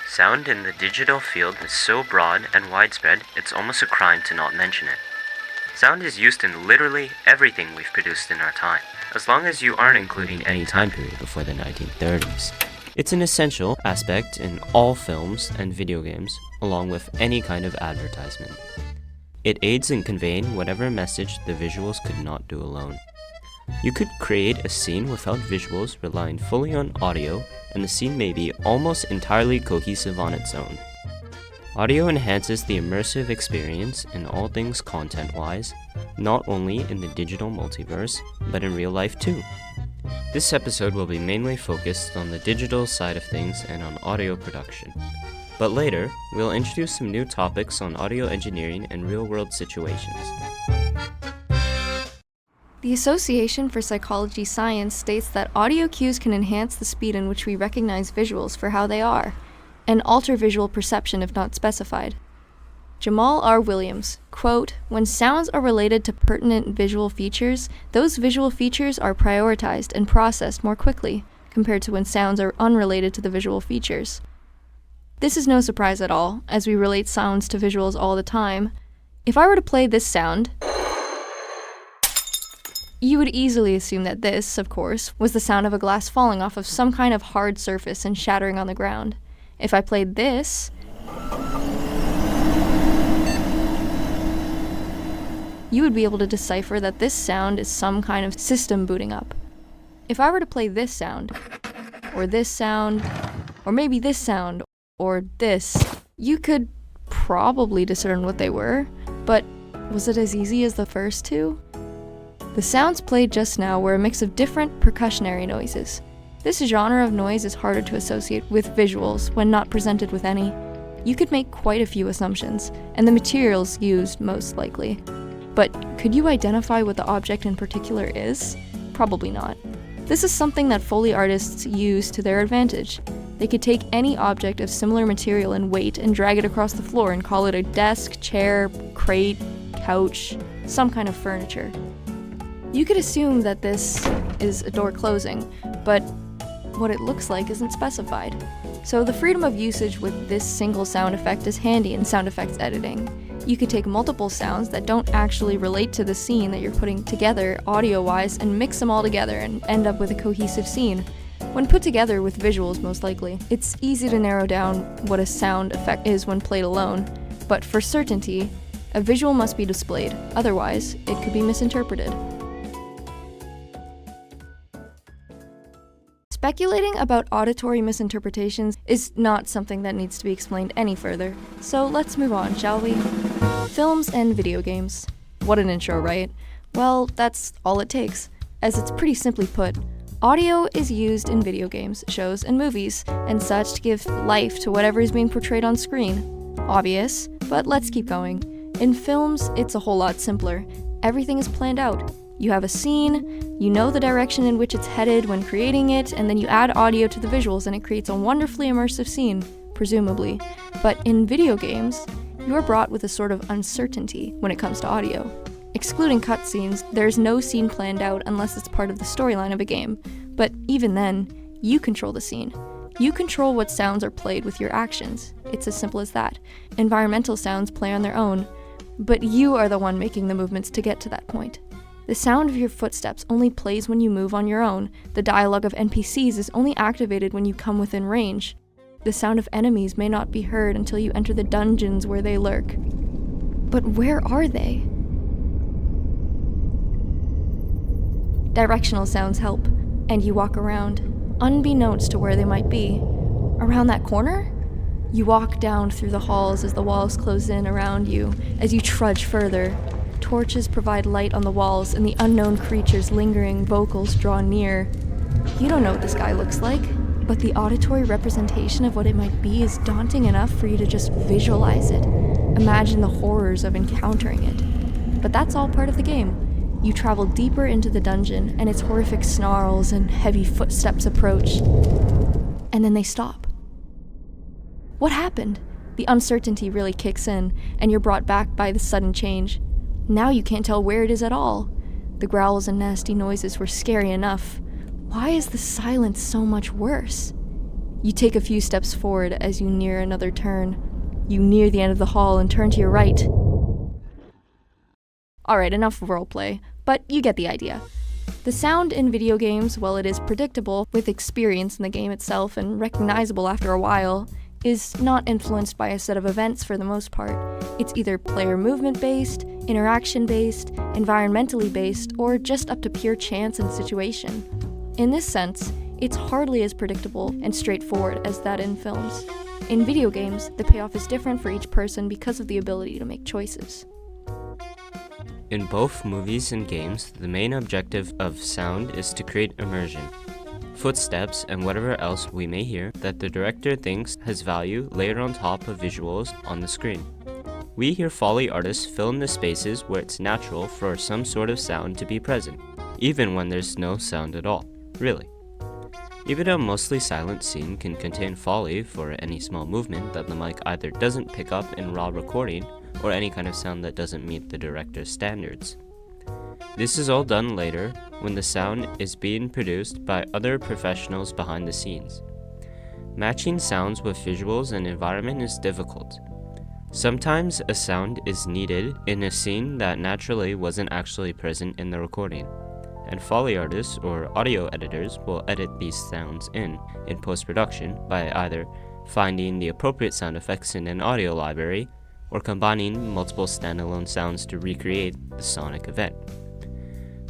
Sound in the digital field is so broad and widespread, it's almost a crime to not mention it. Sound is used in literally everything we've produced in our time, as long as you aren't including any time period before the 1930s. It's an essential aspect in all films and video games, along with any kind of advertisement. It aids in conveying whatever message the visuals could not do alone. You could create a scene without visuals relying fully on audio, and the scene may be almost entirely cohesive on its own. Audio enhances the immersive experience in all things content-wise, not only in the digital multiverse, but in real life too. This episode will be mainly focused on the digital side of things and on audio production. But later, we'll introduce some new topics on audio engineering and real-world situations. The Association for Psychology Science states that audio cues can enhance the speed in which we recognize visuals for how they are, and alter visual perception if not specified. Jamal R. Williams, quote, "When sounds are related to pertinent visual features, those visual features are prioritized and processed more quickly, compared to when sounds are unrelated to the visual features." This is no surprise at all, as we relate sounds to visuals all the time. If I were to play this sound, you would easily assume that this, of course, was the sound of a glass falling off of some kind of hard surface and shattering on the ground. If I played this, you would be able to decipher that this sound is some kind of system booting up. If I were to play this sound, or maybe this sound, or this, you could probably discern what they were, but was it as easy as the first two? The sounds played just now were a mix of different percussionary noises. This genre of noise is harder to associate with visuals when not presented with any. You could make quite a few assumptions, and the materials used most likely. But could you identify what the object in particular is? Probably not. This is something that Foley artists use to their advantage. They could take any object of similar material and weight and drag it across the floor and call it a desk, chair, crate, couch, some kind of furniture. You could assume that this is a door closing, but what it looks like isn't specified. So the freedom of usage with this single sound effect is handy in sound effects editing. You could take multiple sounds that don't actually relate to the scene that you're putting together audio-wise and mix them all together and end up with a cohesive scene. When put together with visuals, most likely, it's easy to narrow down what a sound effect is when played alone, but for certainty, a visual must be displayed, otherwise it could be misinterpreted. Speculating about auditory misinterpretations is not something that needs to be explained any further, so let's move on, shall we? Films and video games. What an intro, right? Well, that's all it takes, as it's pretty simply put. Audio is used in video games, shows, and movies, and such to give life to whatever is being portrayed on screen. Obvious, but let's keep going. In films, it's a whole lot simpler. Everything is planned out. You have a scene, you know the direction in which it's headed when creating it, and then you add audio to the visuals and it creates a wonderfully immersive scene, presumably. But in video games, you are brought with a sort of uncertainty when it comes to audio. Excluding cutscenes, there's no scene planned out unless it's part of the storyline of a game. But even then, you control the scene. You control what sounds are played with your actions. It's as simple as that. Environmental sounds play on their own, but you are the one making the movements to get to that point. The sound of your footsteps only plays when you move on your own. The dialogue of NPCs is only activated when you come within range. The sound of enemies may not be heard until you enter the dungeons where they lurk. But where are they? Directional sounds help, and you walk around, unbeknownst to where they might be. Around that corner? You walk down through the halls as the walls close in around you, as you trudge further. Torches provide light on the walls, and the unknown creature's lingering vocals draw near. You don't know what this guy looks like, but the auditory representation of what it might be is daunting enough for you to just visualize it. Imagine the horrors of encountering it. But that's all part of the game. You travel deeper into the dungeon, and its horrific snarls and heavy footsteps approach. And then they stop. What happened? The uncertainty really kicks in, and you're brought back by the sudden change. Now you can't tell where it is at all. The growls and nasty noises were scary enough. Why is the silence so much worse? You take a few steps forward as you near another turn. You near the end of the hall and turn to your right. Alright, enough roleplay, but you get the idea. The sound in video games, while it is predictable, with experience in the game itself and recognizable after a while, is not influenced by a set of events for the most part. It's either player movement-based, interaction-based, environmentally based, or just up to pure chance and situation. In this sense, it's hardly as predictable and straightforward as that in films. In video games, the payoff is different for each person because of the ability to make choices. In both movies and games, the main objective of sound is to create immersion. Footsteps and whatever else we may hear that the director thinks has value layered on top of visuals on the screen. We hear Foley artists fill in the spaces where it's natural for some sort of sound to be present, even when there's no sound at all, really. Even a mostly silent scene can contain Foley for any small movement that the mic either doesn't pick up in raw recording or any kind of sound that doesn't meet the director's standards. This is all done later when the sound is being produced by other professionals behind the scenes. Matching sounds with visuals and environment is difficult. Sometimes a sound is needed in a scene that naturally wasn't actually present in the recording, and Foley artists or audio editors will edit these sounds in post-production by either finding the appropriate sound effects in an audio library or combining multiple standalone sounds to recreate the sonic event.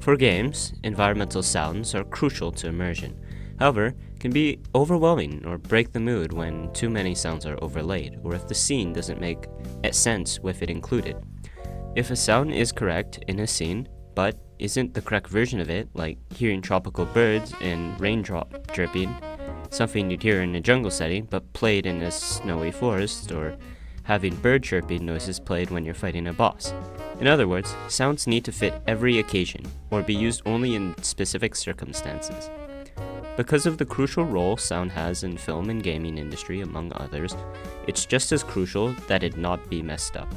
For games, environmental sounds are crucial to immersion. However, can be overwhelming or break the mood when too many sounds are overlaid, or if the scene doesn't make sense with it included. If a sound is correct in a scene, but isn't the correct version of it, like hearing tropical birds and raindrop dripping, something you'd hear in a jungle setting but played in a snowy forest, or having bird chirping noises played when you're fighting a boss. In other words, sounds need to fit every occasion, or be used only in specific circumstances. Because of the crucial role sound has in film and gaming industry, among others, it's just as crucial that it not be messed up.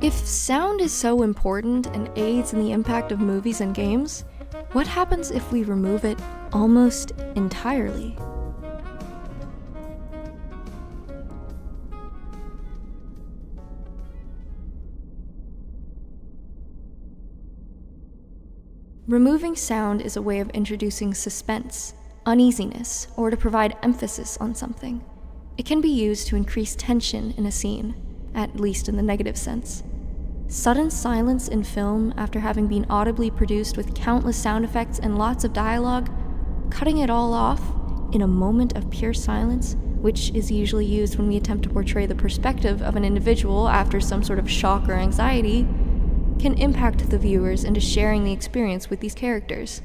If sound is so important and aids in the impact of movies and games, what happens if we remove it almost entirely? Removing sound is a way of introducing suspense, uneasiness, or to provide emphasis on something. It can be used to increase tension in a scene, at least in the negative sense. Sudden silence in film after having been audibly produced with countless sound effects and lots of dialogue, cutting it all off in a moment of pure silence, which is usually used when we attempt to portray the perspective of an individual after some sort of shock or anxiety, can impact the viewers into sharing the experience with these characters.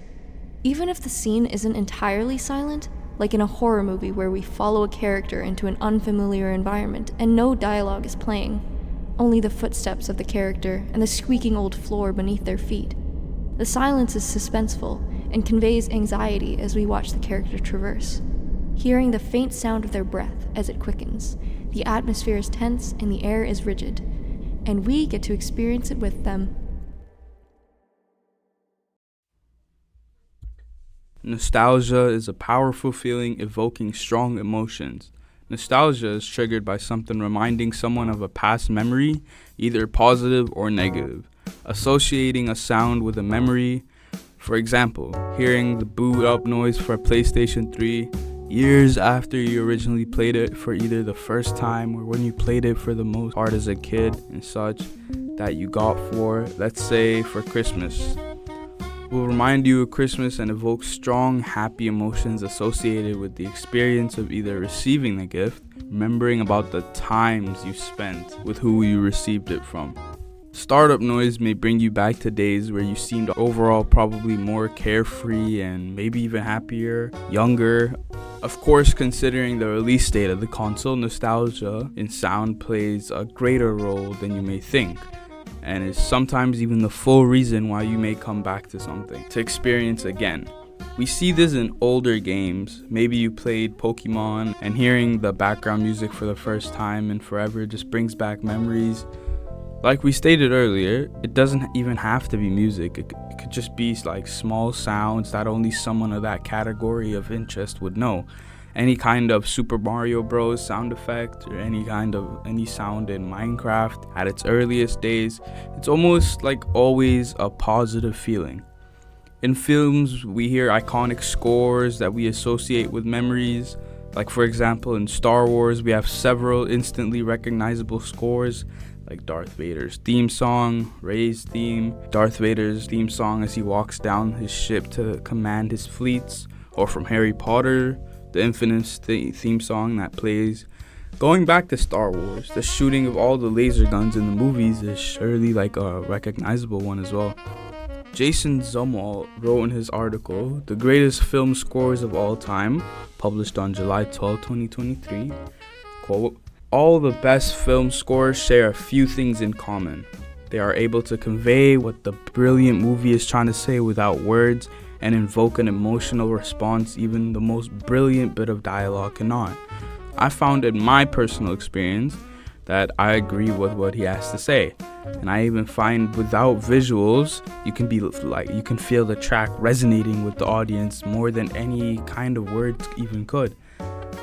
Even if the scene isn't entirely silent, like in a horror movie where we follow a character into an unfamiliar environment and no dialogue is playing, only the footsteps of the character and the squeaking old floor beneath their feet. The silence is suspenseful and conveys anxiety as we watch the character traverse. Hearing the faint sound of their breath as it quickens, the atmosphere is tense and the air is rigid, and we get to experience it with them. Nostalgia is a powerful feeling evoking strong emotions. Nostalgia is triggered by something reminding someone of a past memory, either positive or negative. Associating a sound with a memory, for example, hearing the boot up noise for a PlayStation 3 years after you originally played it for either the first time or when you played it for the most part as a kid and such, that you got for, let's say, for Christmas, will remind you of Christmas and evoke strong, happy emotions associated with the experience of either receiving the gift, remembering about the times you spent with who you received it from. Startup noise may bring you back to days where you seemed overall probably more carefree and maybe even happier, younger. Of course, considering the release date of the console, nostalgia in sound plays a greater role than you may think, and is sometimes even the full reason why you may come back to something to experience again. We see this in older games. Maybe you played Pokemon and hearing the background music for the first time in forever just brings back memories. Like we stated earlier, it doesn't even have to be music. It could could just be like small sounds that only someone of that category of interest would know. Any kind of Super Mario Bros. Sound effect, or any sound in Minecraft at its earliest days, it's almost like always a positive feeling. In films, we hear iconic scores that we associate with memories. Like for example, in Star Wars, we have several instantly recognizable scores, like Darth Vader's theme song, Rey's theme, Darth Vader's theme song as he walks down his ship to command his fleets, or from Harry Potter, the infamous theme song that plays. Going back to Star Wars, the shooting of all the laser guns in the movies is surely like a recognizable one as well. Jason Zumwalt wrote in his article, The Greatest Film Scores of All Time, published on July 12, 2023, quote, "All the best film scores share a few things in common. They are able to convey what the brilliant movie is trying to say without words and invoke an emotional response even the most brilliant bit of dialogue cannot. I found in my personal experience that I agree with what he has to say. And I even find without visuals, you can feel the track resonating with the audience more than any kind of words even could.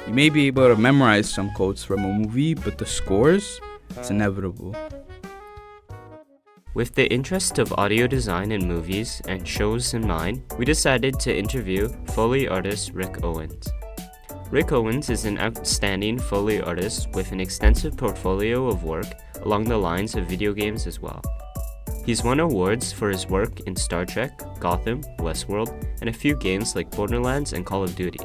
You may be able to memorize some quotes from a movie, but the scores, it's inevitable." With the interest of audio design in movies and shows in mind, we decided to interview Foley artist Rick Owens. Rick Owens is an outstanding Foley artist with an extensive portfolio of work along the lines of video games as well. He's won awards for his work in Star Trek, Gotham, Westworld, and a few games like Borderlands and Call of Duty.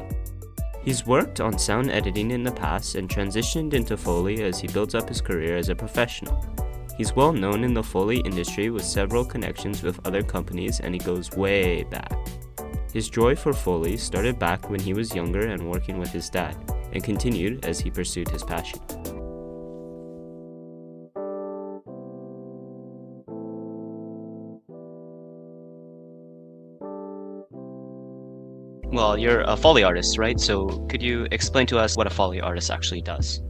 He's worked on sound editing in the past and transitioned into Foley as he builds up his career as a professional. He's well known in the Foley industry with several connections with other companies, and he goes way back. His joy for Foley started back when he was younger and working with his dad, and continued as he pursued his passion. Well, you're a Foley artist, right? So could you explain to us what a Foley artist actually does?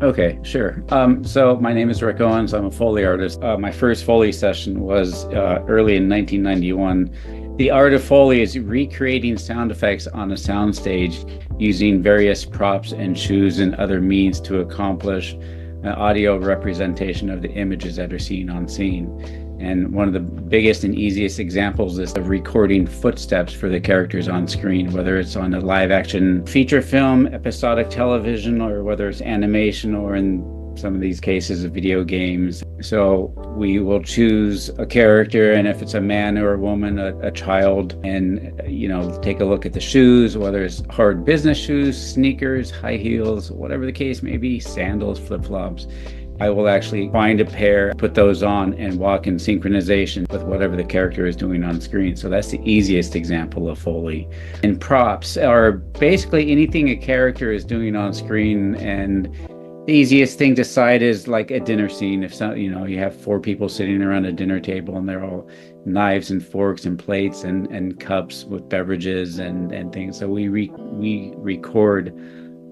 Okay, sure. So my name is Rick Owens. I'm a Foley artist. My first Foley session was early in 1991. The art of Foley is recreating sound effects on a soundstage using various props and shoes and other means to accomplish an audio representation of the images that are seen on scene. And one of the biggest and easiest examples is of recording footsteps for the characters on screen, whether it's on a live action feature film, episodic television, or whether it's animation, or in some of these cases of video games. So we will choose a character, and if it's a man or a woman, a child, and take a look at the shoes, whether it's hard business shoes, sneakers, high heels, whatever the case may be, sandals, flip-flops. I will actually find a pair, put those on, and walk in synchronization with whatever the character is doing on screen. So that's the easiest example of Foley. And props are basically anything a character is doing on screen, and the easiest thing to cite is like a dinner scene. If you have 4 people sitting around a dinner table, and they're all knives and forks and plates and cups with beverages and things. So we record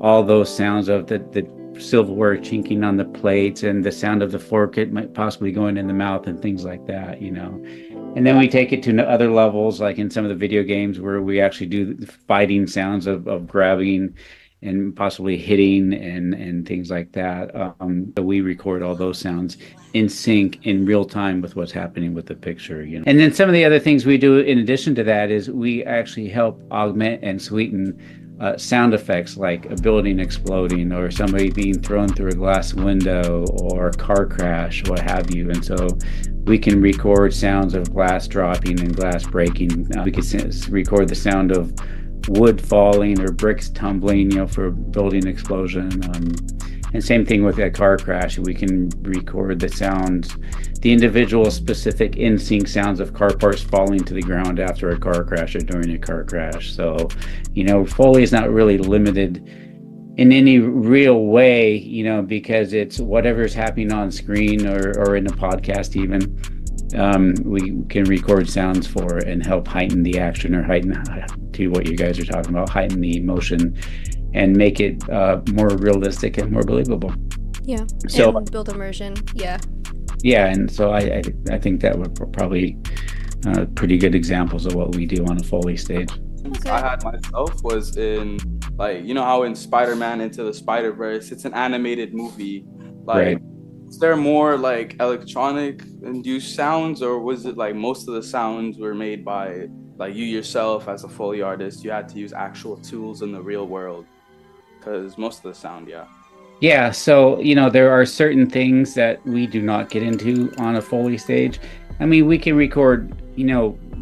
all those sounds of the silverware chinking on the plates and the sound of the fork, it might possibly going in the mouth and things like that, And then we take it to other levels, like in some of the video games where we actually do fighting sounds of grabbing and possibly hitting and things like that. So we record all those sounds in sync in real time with what's happening with the picture. And then some of the other things we do in addition to that is we actually help augment and sweeten sound effects, like a building exploding or somebody being thrown through a glass window or a car crash, what have you. And so we can record sounds of glass dropping and glass breaking. We can record the sound of wood falling or bricks tumbling, for a building explosion. And same thing with a car crash. We can record the sounds, the individual specific in-sync sounds of car parts falling to the ground after a car crash or during a car crash. So, Foley is not really limited in any real way, because it's whatever's happening on screen or in a podcast even. We can record sounds for and help heighten the action or heighten to what you guys are talking about, heighten the emotion and make it more realistic and more believable. Yeah, so and build immersion. Yeah. Yeah, and so I think that would probably pretty good examples of what we do on a Foley stage. Okay. I had myself was in, like, you know how in Spider-Man Into the Spider-Verse, it's an animated movie. Like, Right. is there more like electronic induced sounds, or was it like most of the sounds were made by like you yourself as a Foley artist? You had to use actual tools in the real world, because most of the sound, yeah. Yeah, so there are certain things that we do not get into on a Foley stage. I mean, we can record,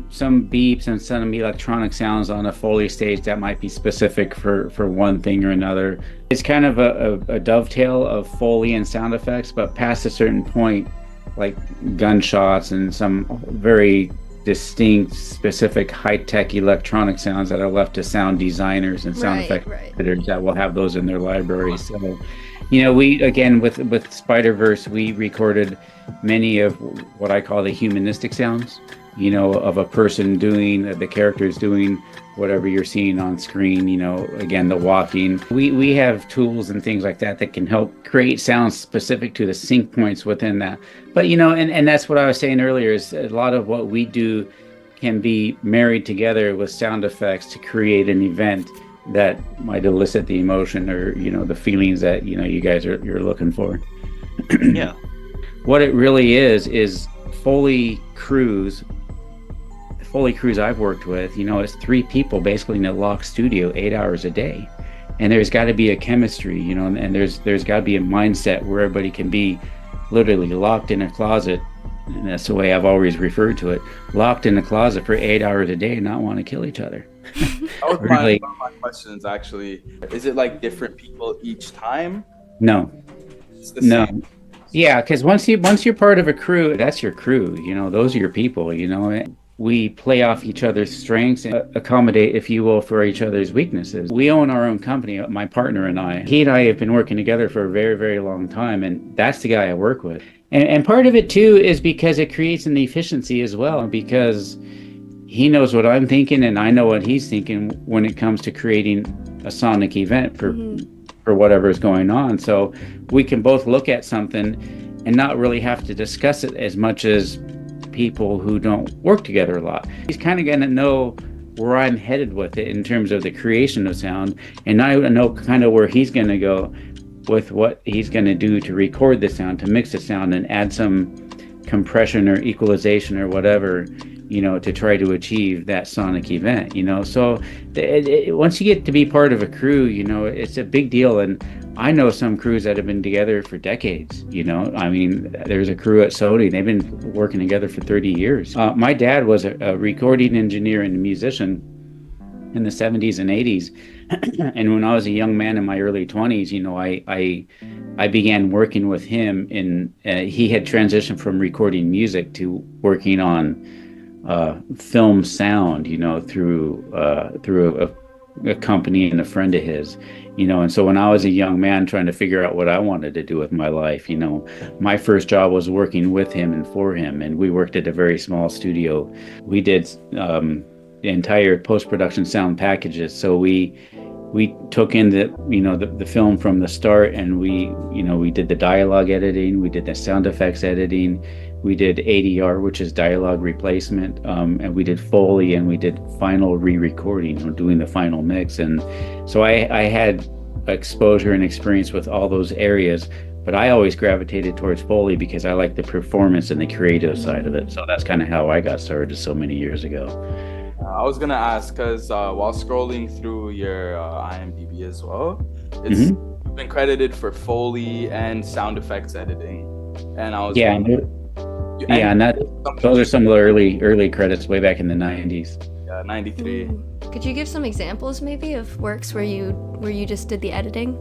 some beeps and some electronic sounds on a Foley stage that might be specific for one thing or another. It's kind of a dovetail of Foley and sound effects, but past a certain point, like gunshots and some very distinct, specific high-tech electronic sounds that are left to sound designers and sound effect editors that will have those in their library. So, we, again, with Spider-Verse, we recorded many of what I call the humanistic sounds, of a person doing, the characters doing whatever you're seeing on screen, again, the walking. We have tools and things like that can help create sounds specific to the sync points within that. But, and that's what I was saying earlier, is a lot of what we do can be married together with sound effects to create an event that might elicit the emotion or, the feelings that, you guys you're looking for. Yeah. What it really is Foley crews I've worked with, it's 3 people basically in a locked studio 8 hours a day. And there's got to be a chemistry, and there's got to be a mindset where everybody can be literally locked in a closet. And that's the way I've always referred to it. Locked in a closet for 8 hours a day and not want to kill each other. That was Really? one of my questions, actually. Is it like different people each time? No. It's the No. same. Yeah, because once you're part of a crew, that's your crew. Those are your people. We play off each other's strengths and accommodate, if you will, for each other's weaknesses. We own our own company, my partner and I. He and I have been working together for a very, very long time, and that's the guy I work with. And part of it too is because it creates an efficiency as well, because he knows what I'm thinking and I know what he's thinking when it comes to creating a sonic event for whatever is going on. So we can both look at something and not really have to discuss it as much as people who don't work together a lot. He's kind of going to know where I'm headed with it in terms of the creation of sound, and I know kind of where he's going to go with what he's going to do to record the sound, to mix the sound and add some compression or equalization or whatever, to try to achieve that sonic event, So once you get to be part of a crew, it's a big deal. And I know some crews that have been together for decades, I mean, there's a crew at Sony, they've been working together for 30 years. My dad was a recording engineer and a musician in the 70s and 80s. And when I was a young man in my early 20s, I began working with him he had transitioned from recording music to working on film sound, through a company and a friend of his, and so when I was a young man trying to figure out what I wanted to do with my life, my first job was working with him and for him, and we worked at a very small studio. We did the entire post-production sound packages, so we took in the film from the start, and we did the dialogue editing, we did the sound effects editing, we did ADR, which is dialogue replacement, and we did Foley, and we did final re-recording, doing the final mix. And so I had exposure and experience with all those areas, but I always gravitated towards Foley because I like the performance and the creative side of it. So that's kind of how I got started so many years ago. I was gonna ask, because while scrolling through your IMDb as well, it's you've been credited for Foley and sound effects editing, and I was those are some of the early credits way back in the 90s. Yeah, 93. Could you give some examples maybe of works where you just did the editing?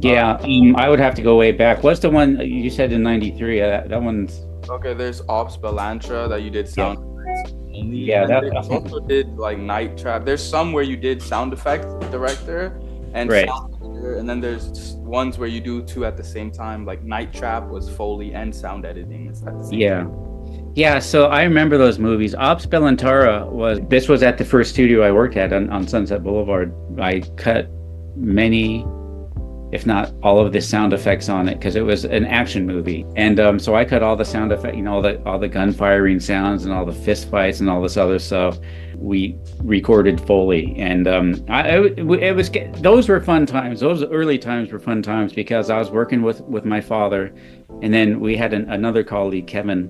Yeah, I would have to go way back. What's the one you said in 93? That one's... Okay, there's Ops Belantra that you did sound effects. Yeah, that also did like Night Trap. There's some where you did sound effect director and sound editor, and then there's ones where you do 2 at the same time. Like Night Trap was Foley and sound editing. It's at the same time. Yeah, so I remember those movies. Ops Belantara was at the first studio I worked at on Sunset Boulevard. I cut many if not all of the sound effects on it, because it was an action movie. And so I cut all the sound effect, all the gun firing sounds and all the fist fights and all this other stuff. We recorded Foley, and it was those were fun times. Those early times were fun times because I was working with my father, and then we had another colleague, Kevin,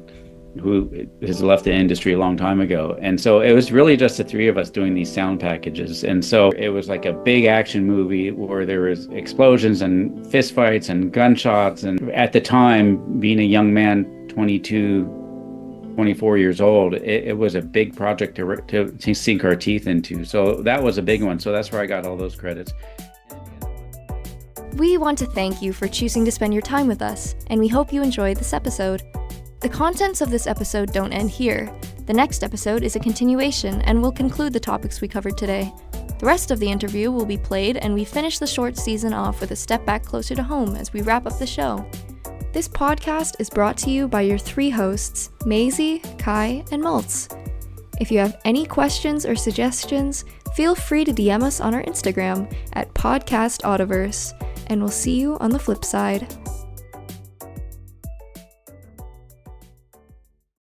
who has left the industry a long time ago. And so it was really just the three of us doing these sound packages. And so it was like a big action movie where there was explosions and fist fights and gunshots. And at the time, being a young man, 24 years old, it was a big project to sink our teeth into. So that was a big one. So that's where I got all those credits. We want to thank you for choosing to spend your time with us, and we hope you enjoyed this episode. The contents of this episode don't end here. The next episode is a continuation and will conclude the topics we covered today. The rest of the interview will be played, and we finish the short season off with a step back closer to home as we wrap up the show. This podcast is brought to you by your three hosts, Maisie, Kai, and Maltz. If you have any questions or suggestions, feel free to DM us on our Instagram at podcastaudiverse, and we'll see you on the flip side.